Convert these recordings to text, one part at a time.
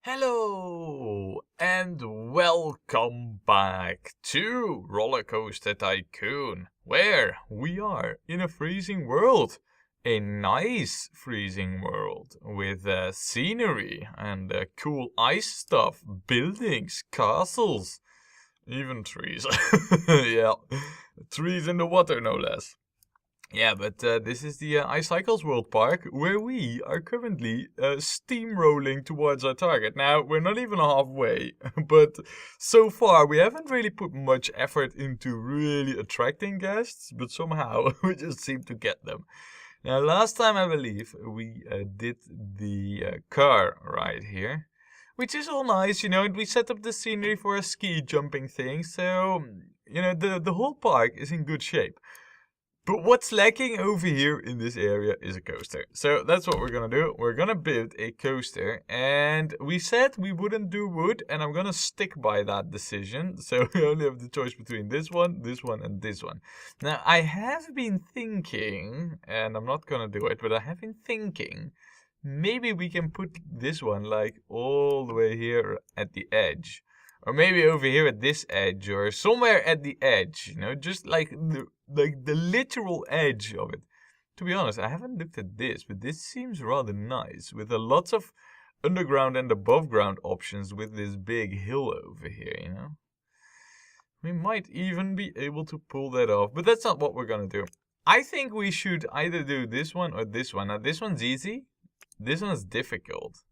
Hello and welcome back to Rollercoaster Tycoon, where we are in a freezing world. A nice freezing world with scenery and cool ice stuff, buildings, castles, even trees. Yeah, trees in the water no less. Yeah, but this is the Icicle's World Park, where we are currently steamrolling towards our target. Now, we're not even halfway, but so far we haven't really put much effort into really attracting guests, but somehow we just seem to get them. Now, last time I believe we did the car right here, which is all nice, and we set up the scenery for a ski jumping thing, so, the whole park is in good shape. But what's lacking over here in this area is a coaster. So that's what we're gonna do. We're gonna build a coaster. And we said we wouldn't do wood. And I'm gonna stick by that decision. So we only have the choice between this one, and this one. Now, I have been thinking, and I'm not gonna do it, but I have been thinking, maybe we can put this one like all the way here at the edge. Or maybe over here at this edge, or somewhere at the edge, just like the literal edge of it. To be honest, I haven't looked at this, but this seems rather nice, with a lots of underground and above ground options with this big hill over here, We might even be able to pull that off, but that's not what we're gonna do. I think we should either do this one or this one. Now, this one's easy, this one's difficult.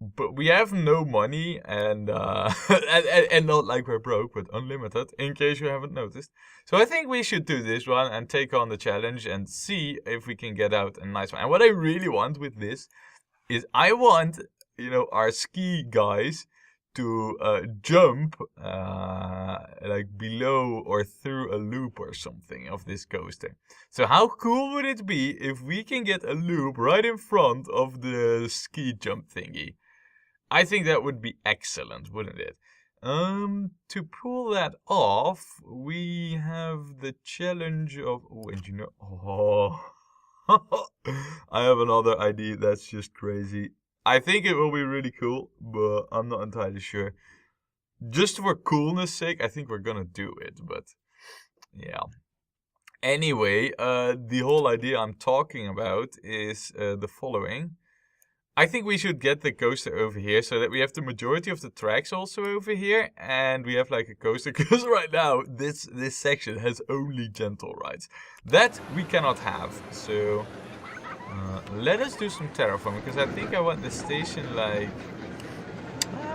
But we have no money and and not like we're broke, but unlimited, in case you haven't noticed. So I think we should do this one and take on the challenge and see if we can get out a nice one. And what I really want with this is I want, our ski guys to jump like below or through a loop or something of this coaster. So how cool would it be if we can get a loop right in front of the ski jump thingy? I think that would be excellent, wouldn't it? To pull that off, we have the challenge of... I have another idea that's just crazy. I think it will be really cool, but I'm not entirely sure. Just for coolness sake, I think we're gonna do it, but... yeah. Anyway, the whole idea I'm talking about is the following. I think we should get the coaster over here so that we have the majority of the tracks also over here. And we have like a coaster, because right now this section has only gentle rides. That we cannot have. So let us do some terraforming, because I think I want the station like...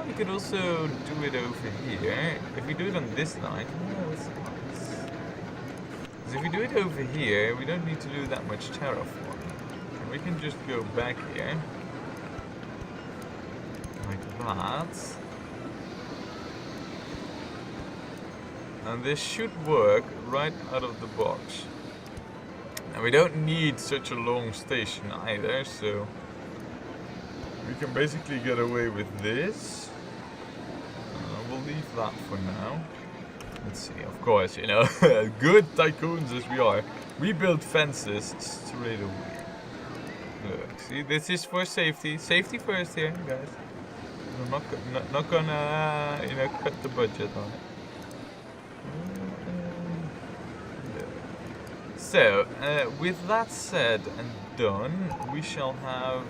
we could also do it over here. If we do it on this line... oh, that's nice. Because if we do it over here, we don't need to do that much terraforming. And we can just go back here. Like that. And this should work right out of the box. And we don't need such a long station either, so we can basically get away with this. We'll leave that for now. Let's see, of course, good tycoons as we are, we build fences straight away. Look, see, this is for safety. Safety first here, guys. I'm not gonna, cut the budget on it. So, with that said and done, we shall have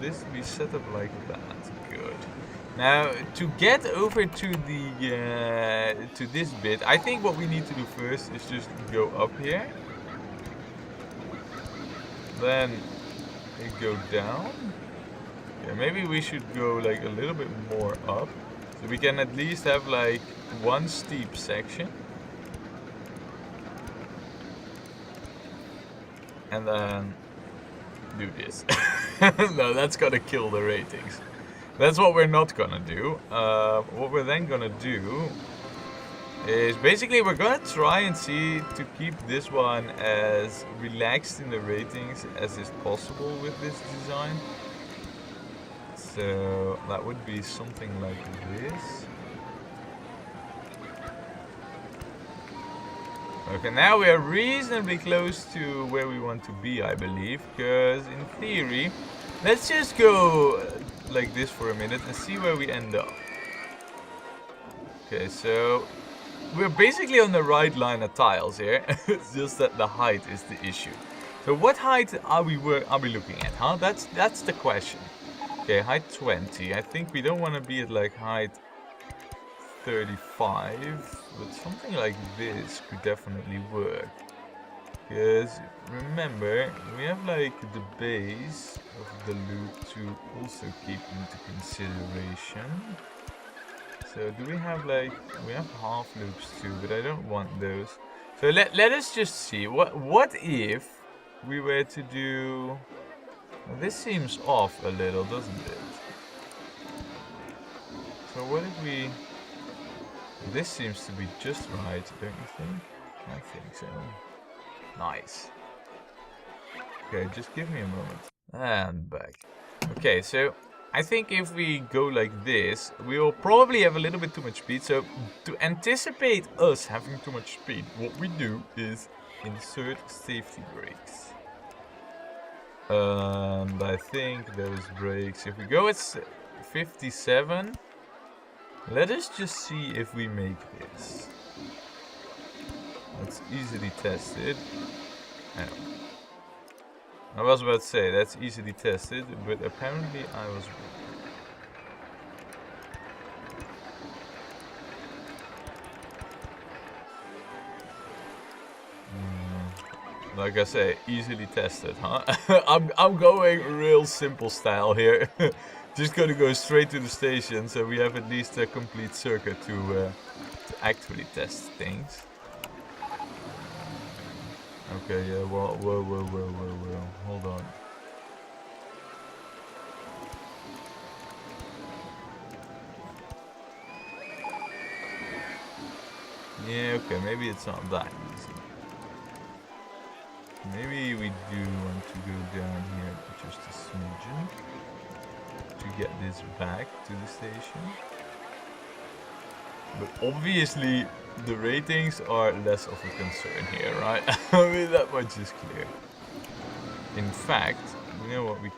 this be set up like that. Good. Now, to get over to the to this bit, I think what we need to do first is just go up here. Then go down. Yeah, maybe we should go like a little bit more up, so we can at least have like one steep section. And then do this. No, that's gonna kill the ratings. That's what we're not gonna do. What we're then gonna do is basically we're gonna try and see to keep this one as relaxed in the ratings as is possible with this design. So that would be something like this. Okay, now we are reasonably close to where we want to be, I believe, because in theory, let's just go like this for a minute and see where we end up. Okay, so we're basically on the right line of tiles here. It's just that the height is the issue. So what height are we looking at, huh? That's the question. Okay, height 20. I think we don't want to be at like height 35, but something like this could definitely work. Because remember, we have like the base of the loop to also keep into consideration. So do we have like, we have half loops too, but I don't want those. So let us just see, what if we were to do, well, this seems off a little, doesn't it? So what if we, this seems to be just right, don't you think? I think so. Nice. Okay, just give me a moment. And back. Okay, so I think if we go like this, we will probably have a little bit too much speed. So to anticipate us having too much speed, what we do is insert safety brakes. And I think those brakes, if we go at 57, let us just see if we make this. That's easily tested. I was about to say, that's easily tested, but apparently I was wrong. Like I say, easily tested, huh? I'm going real simple style here. Just gonna go straight to the station, so we have at least a complete circuit to actually test things. Okay, yeah, whoa, hold on. Yeah, okay, maybe it's not that easy. Maybe we do want to go down here just a smidgen to get this back to the station. But obviously, the ratings are less of a concern here, right? I mean, that much is clear. In fact, you know what we...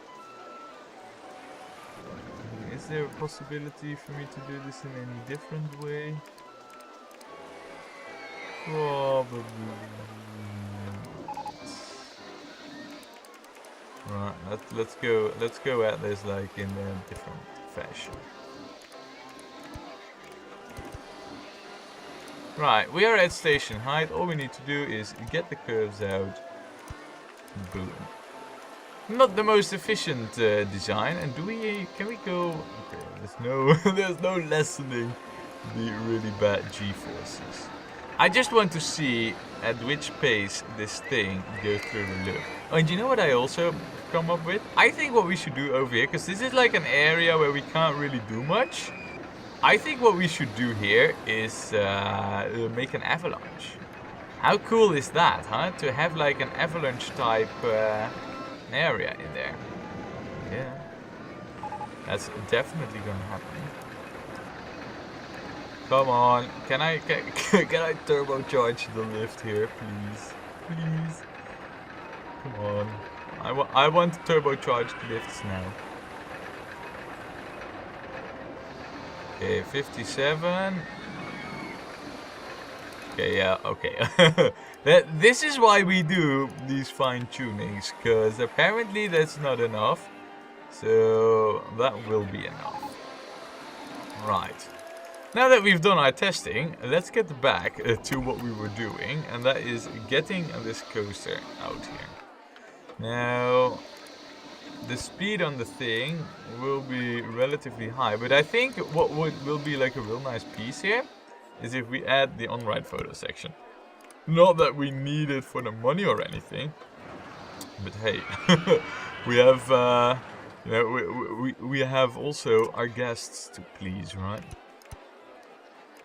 Is there a possibility for me to do this in any different way? Probably not. Right, let's go at this like in a different fashion. Right, we are at station height. All we need to do is get the curves out. Boom. Not the most efficient design. And can we go? Okay, there's no lessening the really bad G-forces. I just want to see at which pace this thing goes through the loop. Oh, and you know what I also come up with? I think what we should do over here, because this is like an area where we can't really do much. I think what we should do here is make an avalanche. How cool is that, huh? To have like an avalanche type area in there. Yeah. That's definitely gonna happen. Come on, can I turbocharge the lift here, please? Please. Come on. I want turbocharged lifts now. Okay, 57. Okay, yeah, okay. This is why we do these fine tunings, because apparently that's not enough. So that will be enough. Right. Now that we've done our testing, let's get back to what we were doing, and that is getting this coaster out here. Now, the speed on the thing will be relatively high, but I think what will be like a real nice piece here is if we add the on-ride photo section. Not that we need it for the money or anything, but hey, we have, you know, we have also our guests to please, right?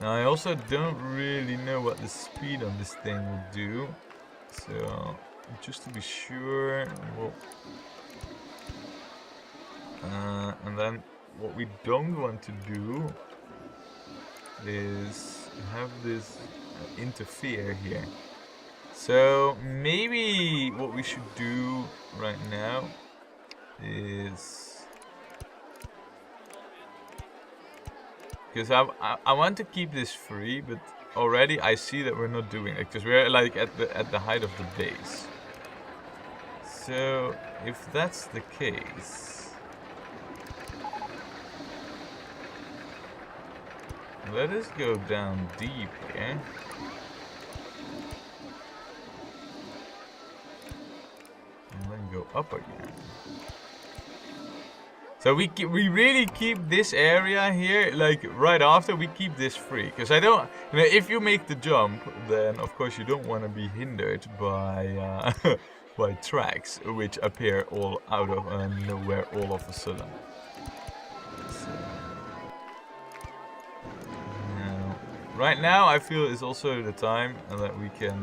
Now I also don't really know what the speed on this thing will do, so just to be sure, we'll, and then what we don't want to do is have this interfere here. So maybe what we should do right now is Because I want to keep this free, but already I see that we're not doing it because we're like at the height of the base. So if that's the case, let us go down deep here. And then go up again. So we really keep this area here, like right after we keep this free. Because I don't, if you make the jump, then of course you don't want to be hindered by by tracks, which appear all out of nowhere all of a sudden. So, right now I feel is also the time that we can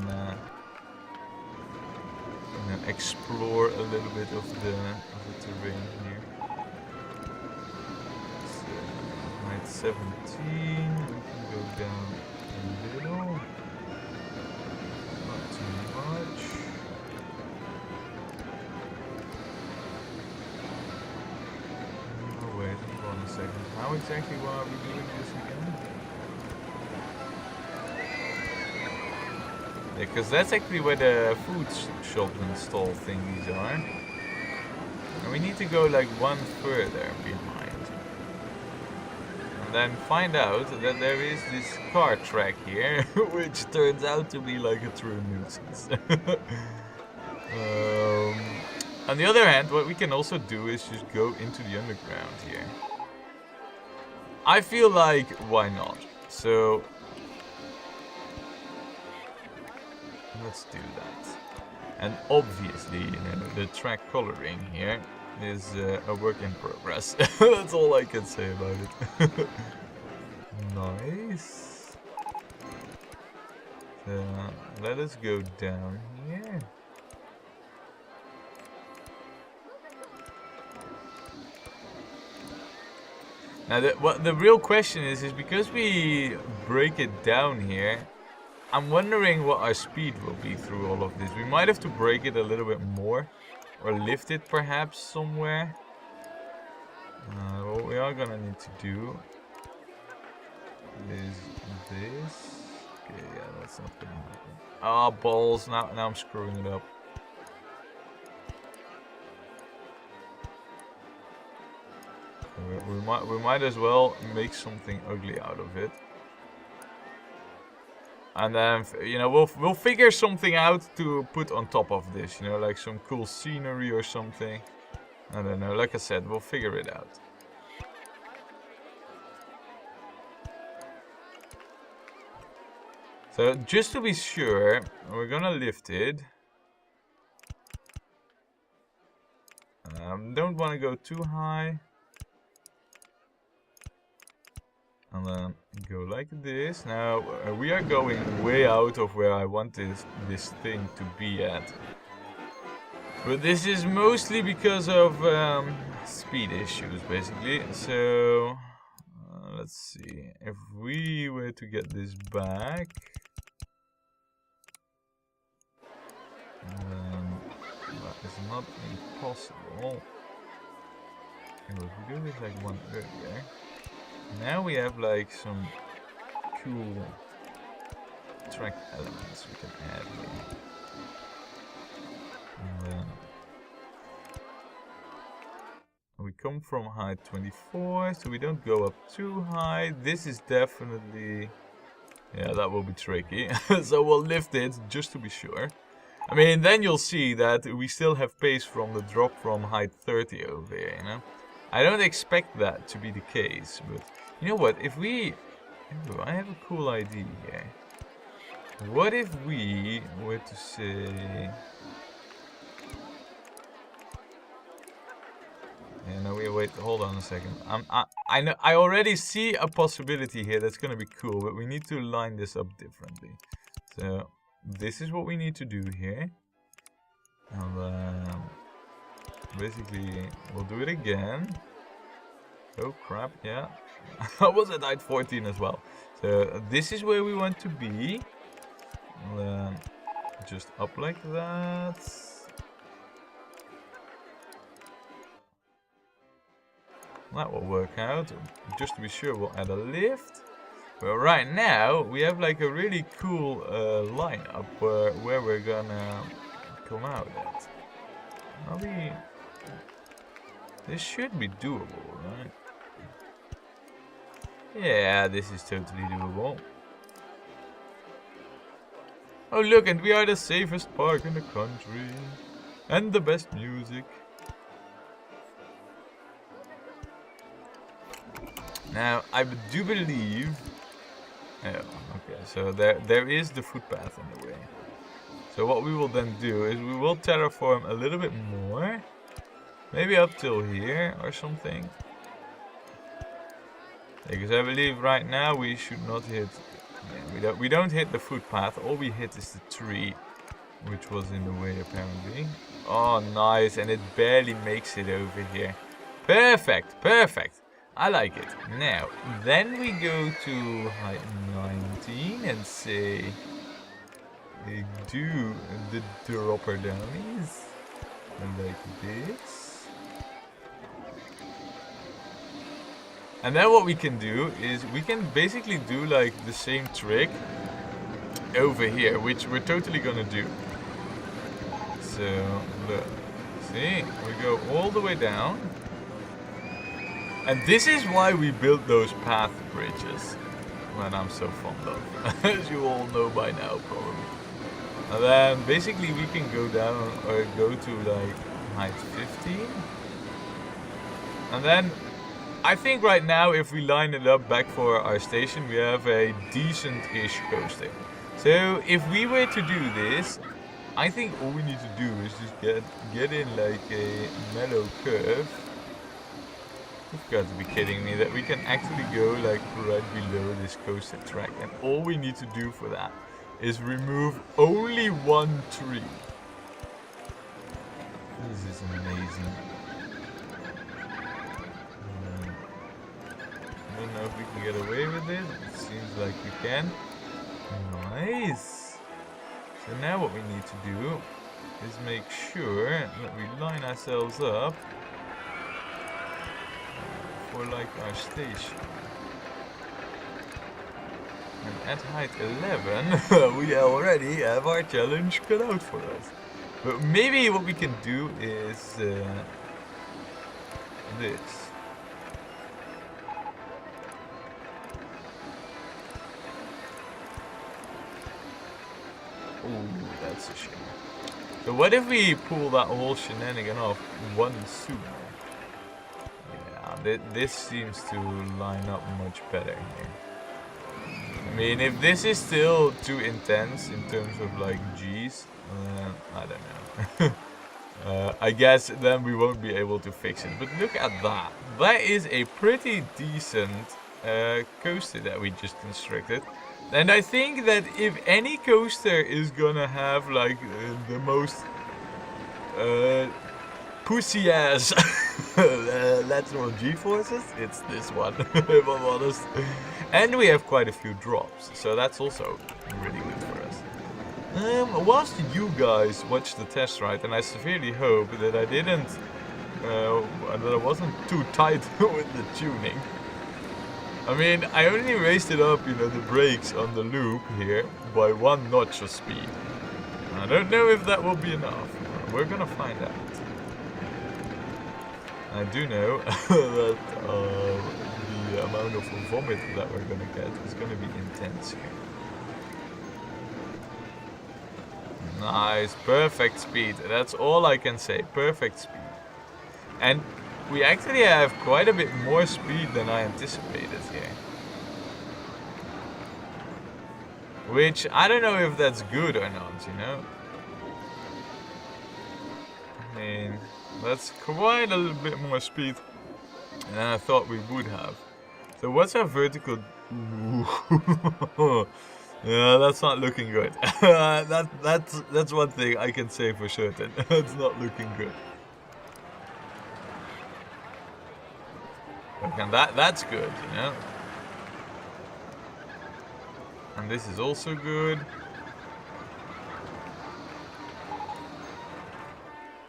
explore a little bit of the terrain here. 17, we can go down a little, not too much. Oh wait, hold on a second. How exactly are we doing this again? Yeah, because that's actually where the food shop and stall thingies are. And we need to go like one further behind. And then find out that there is this car track here, which turns out to be like a true nuisance. On the other hand, what we can also do is just go into the underground here. I feel like, why not? So, let's do that. And obviously, the track coloring here is a work in progress. That's all I can say about it. Nice. So, let us go down here. Now, what the real question is because we break it down here, I'm wondering what our speed will be through all of this. We might have to break it a little bit more. Or lift it perhaps somewhere. What we are gonna need to do is this. Okay, yeah, that's not gonna happen. Ah, balls! Now I'm screwing it up. We might as well make something ugly out of it. And then, we'll figure something out to put on top of this, like some cool scenery or something. I don't know, like I said, we'll figure it out. So, just to be sure, we're gonna lift it. Don't want to go too high. And then go like this. Now, we are going way out of where I want this thing to be at. But this is mostly because of speed issues, basically. So, let's see. If we were to get this back, then that is not impossible. And if we do this like one earlier, now we have like some cool track elements we can add here. And then we come from height 24, so we don't go up too high. This is definitely, yeah, that will be tricky. So we'll lift it just to be sure. I mean, then you'll see that we still have pace from the drop from height 30 over here, I don't expect that to be the case, but you know what? If we... Ooh, I have a cool idea here. What if we were to say... Yeah, no, wait, hold on a second. I know, I already see a possibility here that's gonna be cool, but we need to line this up differently. So, this is what we need to do here. And basically, we'll do it again. Oh crap, yeah. I was at height 14 as well. So this is where we want to be. And then just up like that. that will work out. Just to be sure, we'll add a lift. But right now, we have like a really cool lineup where we're gonna come out at. Are we... This should be doable, right? Yeah, this is totally doable. Oh look, and we are the safest park in the country. And the best music. Now, I do believe... Oh, okay, so there is the footpath in the way. So what we will then do is we will terraform a little bit more. Maybe up till here or something. Because I believe right now we should not hit... Yeah, we don't hit the footpath. All we hit is the tree, which was in the way apparently. Oh, nice. And it barely makes it over here. Perfect. Perfect. I like it. Now, then we go to height 19 and say... do the dropper downies. Like this. And then what we can do is we can basically do like the same trick over here, which we're totally gonna do. So, look. See? We go all the way down. And this is why we built those path bridges. That I'm so fond of. As you all know by now, probably. And then basically we can go down or go to like height 15. And then I think right now if we line it up back for our station, we have a decent-ish coaster. So if we were to do this, I think all we need to do is just get in like a mellow curve. You've got to be kidding me that we can actually go like right below this coaster track, and all we need to do for that is remove only one tree. This is amazing. I don't know if we can get away with it. It seems like we can. Nice. So now what we need to do is make sure that we line ourselves up for like our station. And at height 11 we already have our challenge cut out for us. But maybe what we can do is this. Ooh, that's a shame. So what if we pull that whole shenanigan off one sooner? Yeah, this seems to line up much better here. I mean, if this is still too intense in terms of like G's, I don't know. I guess then we won't be able to fix it. But look at that. That is a pretty decent coaster that we just constructed. And I think that if any coaster is gonna have like the most pussy ass lateral G-forces, it's this one, if I'm honest. And we have quite a few drops, so that's also really good for us. Whilst you guys watch the test ride, and I severely hope that I didn't, that I wasn't too tight with the tuning. I mean, I only raised it up, you know, the brakes on the loop here by 1 notch of speed. I don't know if that will be enough. We're gonna find out. I do know that the amount of vomit that we're gonna get is gonna be intense here. Nice, perfect speed. That's all I can say. Perfect speed. And we actually have quite a bit more speed than I anticipated here. Which, I don't know if that's good or not, you know? I mean, that's quite a little bit more speed than I thought we would have. So what's our vertical... Yeah, that's not looking good. That's one thing I can say for certain. It's not looking good. And that's good, you know. And this is also good.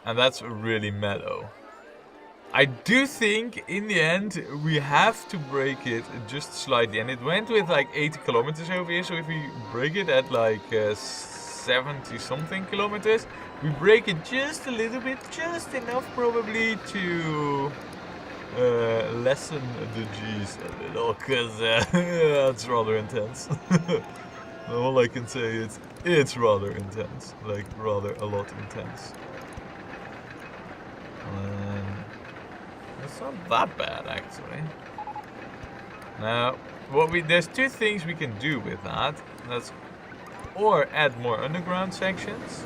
And that's really mellow. I do think in the end we have to break it just slightly, and it went with like 80 kilometers over here. So if we break it at like 70 something kilometers, we break it just a little bit, just enough probably to lessen the G's a little, because it's rather intense. All I can say is it's rather intense, like rather a lot intense. It's not that bad actually. Now, there's two things we can do with that. That's or add more underground sections,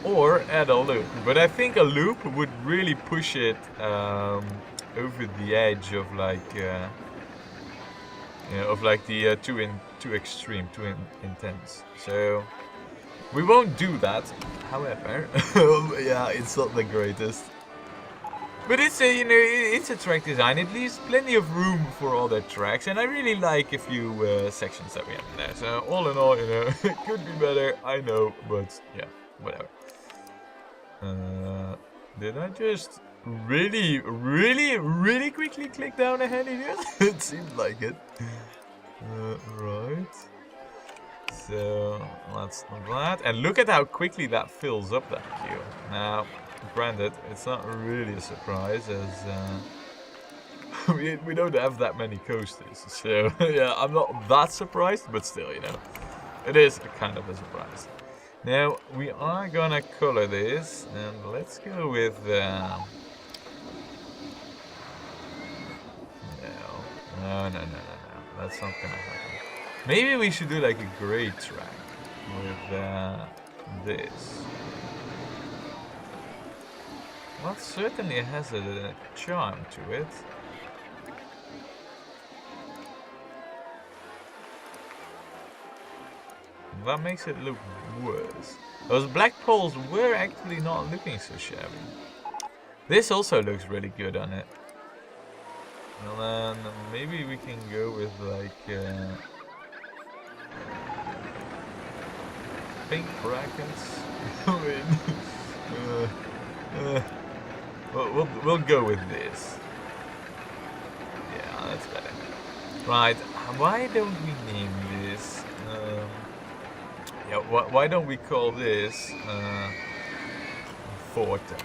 or add a loop. But I think a loop would really push it over the edge of like, the too extreme, too intense. So we won't do that. However, yeah, it's not the greatest. But it's a, it's a track design. It leaves plenty of room for other tracks, and I really like a few sections that we have in there. So all in all, it could be better. I know, but yeah, whatever. Did I just really quickly click down a handy here? It seemed like it. Right. So that's that, and look at how quickly that fills up that queue. Now, granted, it's not really a surprise as we don't have that many coasters. So yeah, I'm not that surprised, but still, it is kind of a surprise. Now we are gonna color this, and let's go with no, that's not gonna happen. Maybe we should do like a gray track with this. That certainly has a charm to it. That makes it look worse. Those black poles were actually not looking so shabby. This also looks really good on it. And then maybe we can go with like pink brackets. We'll go with this. Yeah, that's better. Right, why don't we name this? Yeah, why don't we call this Vortex?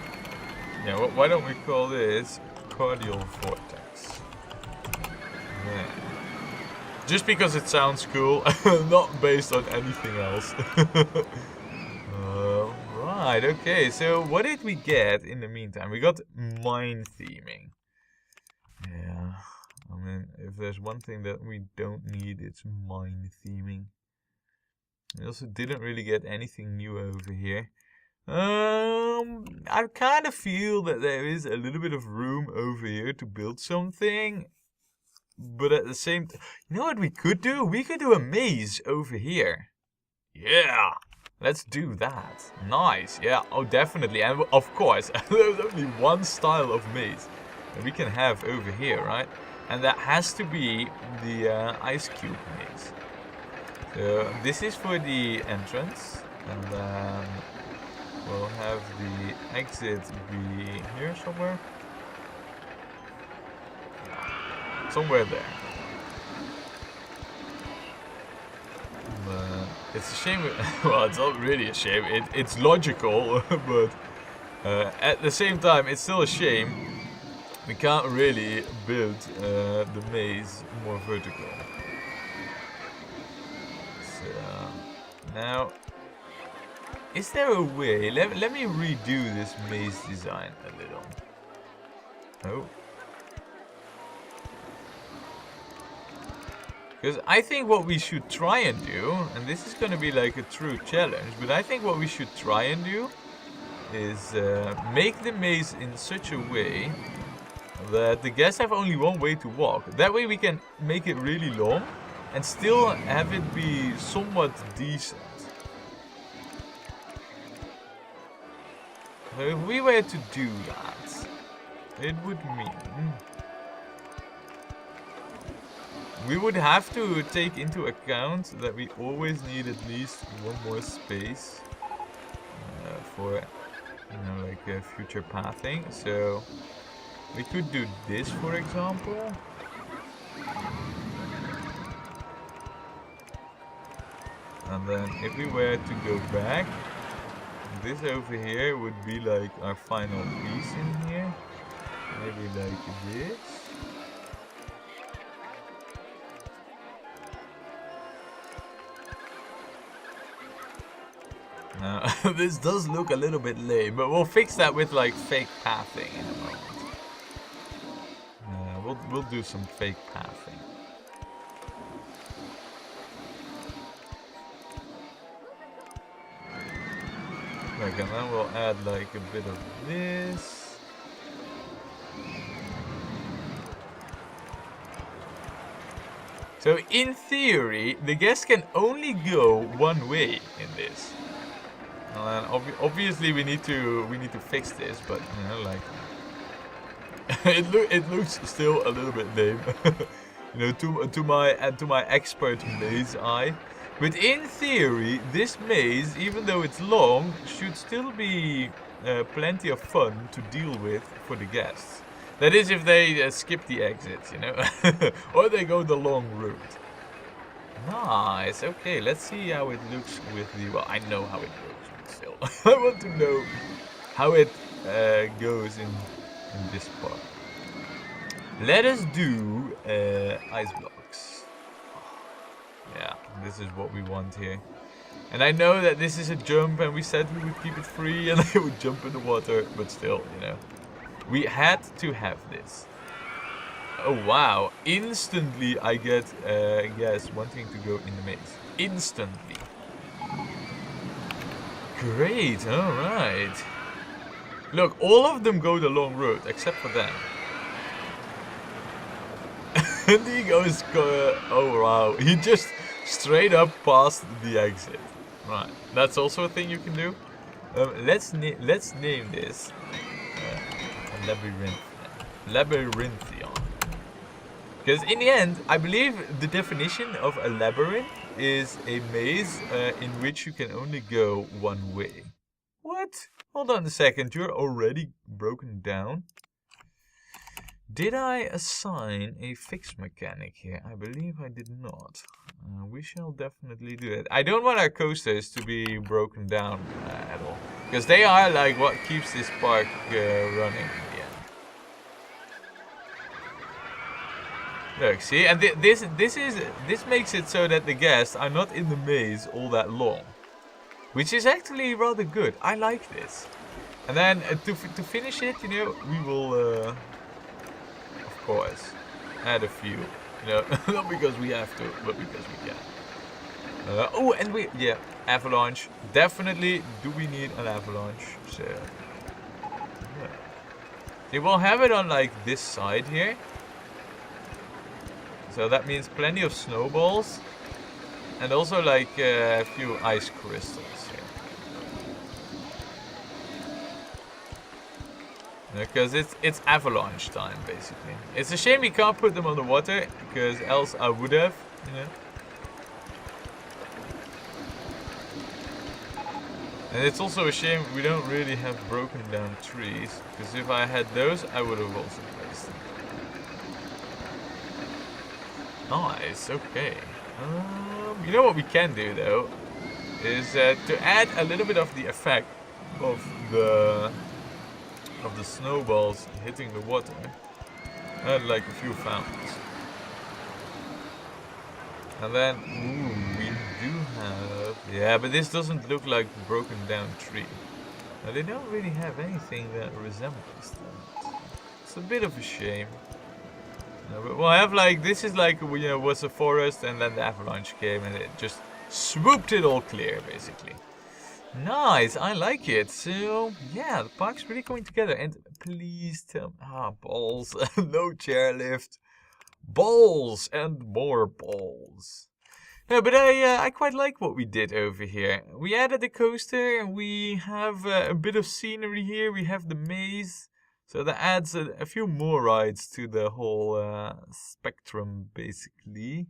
Yeah, why don't we call this Cardial Vortex? Yeah. Just because it sounds cool, not based on anything else. Right, okay, so what did we get in the meantime? We got mine theming. Yeah, I mean, if there's one thing that we don't need, it's mine theming. We also didn't really get anything new over here. I kind of feel that there is a little bit of room over here to build something. But at the same time, you know what we could do? We could do a maze over here. Yeah, let's do that. Nice, yeah, oh definitely. And of course, there's only one style of maze that we can have over here, right? And that has to be the ice cube maze. So this is for the entrance, and then we'll have the exit be here somewhere. Somewhere there. It's a shame, well, it's not really a shame, it's logical, but at the same time, it's still a shame. We can't really build the maze more vertical. So, now, is there a way, let me redo this maze design a little. Oh. Because I think what we should try and do, and this is going to be like a true challenge, but I think what we should try and do is make the maze in such a way that the guests have only one way to walk. That way we can make it really long and still have it be somewhat decent. So if we were to do that, it would mean we would have to take into account that we always need at least one more space for, like like future pathing. So we could do this, for example. And then if we were to go back, this over here would be like our final piece in here. Maybe like this. Now, this does look a little bit lame, but we'll fix that with like fake pathing in a moment. We'll do some fake pathing. Like, and then we'll add like a bit of this. So in theory, the guest can only go one way in this. And obviously we need to fix this, but you know, like it looks still a little bit lame, you know, to my expert maze eye. But in theory, this maze, even though it's long, should still be plenty of fun to deal with for the guests. That is, if they skip the exits, you know, or they go the long route. Nice. Okay, let's see how it looks with the. Well, I know how it looks, but still, I want to know how it goes in this part. Let us do ice blocks. Yeah, this is what we want here. And I know that this is a jump, and we said we would keep it free, and they would jump in the water, but still, you know, we had to have this. Oh wow! Instantly, I get yes, wanting to go in the maze. Instantly. Great. All right. Look, all of them go the long route except for them. And he goes. Oh wow! He just straight up past the exit. Right. That's also a thing you can do. Let's name this Labyrinthion. Because in the end, I believe the definition of a labyrinth is a maze in which you can only go one way. What? Hold on a second, you're already broken down. Did I assign a fix mechanic here? I believe I did not. We shall definitely do it. I don't want our coasters to be broken down at all. Because they are like what keeps this park running. Look, see, and this makes it so that the guests are not in the maze all that long, which is actually rather good. I like this. And then to finish it, you know, we will, of course, add a few. You know, not because we have to, but because we can. Oh, and avalanche. Definitely, do we need an avalanche? So, yeah. They will have it on like this side here. So that means plenty of snowballs, and also like a few ice crystals here. Because it's avalanche time, basically. It's a shame we can't put them on the water, because else I would have, you know. And it's also a shame we don't really have broken down trees, because if I had those, I would have also placed them. Nice, okay. You know what we can do though, is to add a little bit of the effect of the snowballs hitting the water. Add like a few fountains. And then, ooh, we do have, yeah, but this doesn't look like a broken down tree. Now, they don't really have anything that resembles that. It's a bit of a shame. But we'll have like, this is like, you know, was a forest, and then the avalanche came and it just swooped it all clear, basically. Nice, I like it. So, yeah, the park's really coming together. And please tell me, balls, no chairlift. Balls and more balls. No, but I quite like what we did over here. We added the coaster, and we have a bit of scenery here. We have the maze. So that adds a few more rides to the whole spectrum, basically.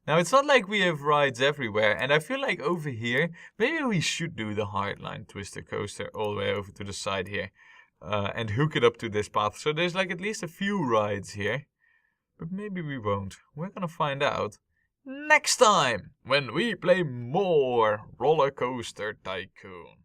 Now, it's not like we have rides everywhere, and I feel like over here, maybe we should do the Hardline Twister Coaster all the way over to the side here. And hook it up to this path. So there's like at least a few rides here. But maybe we won't. We're gonna find out next time when we play more Rollercoaster Tycoon.